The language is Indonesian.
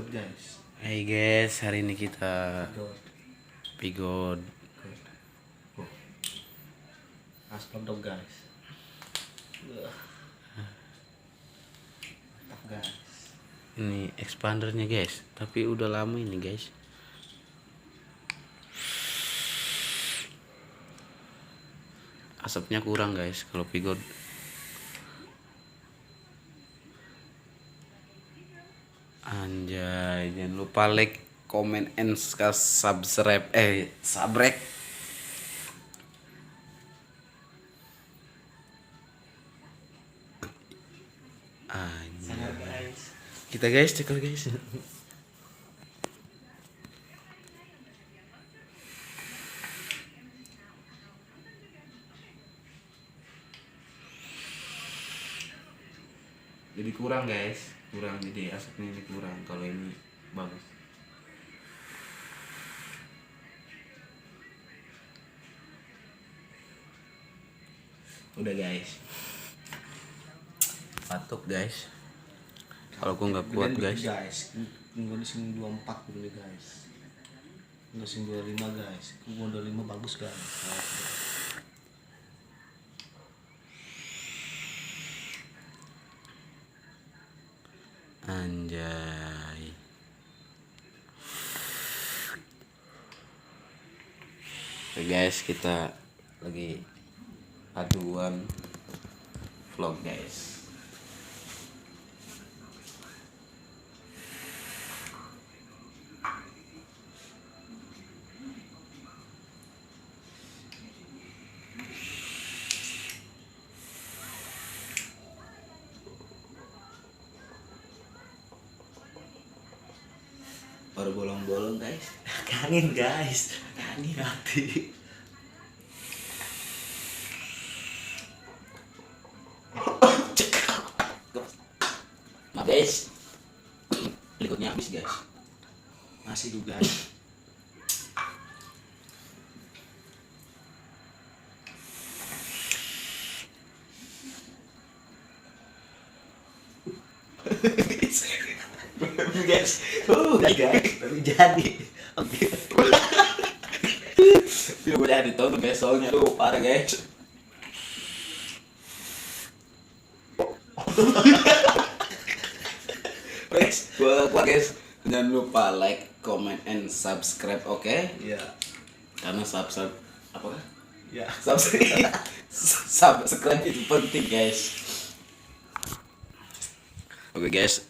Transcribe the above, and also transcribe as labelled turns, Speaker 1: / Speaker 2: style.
Speaker 1: guys.
Speaker 2: Hai guys, hari ini kita pigod.
Speaker 1: Asplok dong guys. Mantap guys.
Speaker 2: Ini expandernya guys, tapi udah lama ini guys. Asapnya kurang guys kalau pigod. Anjay, jangan lupa like, comment, and subscribe. Sabrek.
Speaker 1: Sangat
Speaker 2: Anjay.
Speaker 1: guys.
Speaker 2: Kita guys, cekal guys. Jadi kurang guys, jadi asapnya ini kurang. Kalau ini bagus. Udah guys, patok guys. Kalau aku nggak kuat guys.
Speaker 1: Gue di sini 24 dulu guys. Gue sini 25 guys. Gue 25 bagus guys.
Speaker 2: Anjay. Oke guys, kita lagi aduan vlog guys. Baru bolong-bolong guys.
Speaker 1: Kangen guys. Kangen hati.
Speaker 2: Nah guys, berikutnya habis guys.
Speaker 1: Masih juga guys. Guys, udah guys, tapi jadi. Oke.
Speaker 2: Tidak boleh ditonton besoknya lu parah guys. Guys, buat guys, jangan lupa like, comment, and subscribe, oke?
Speaker 1: Iya.
Speaker 2: Karena subscribe apa?
Speaker 1: Ya.
Speaker 2: Subscribe itu penting guys. Oke guys.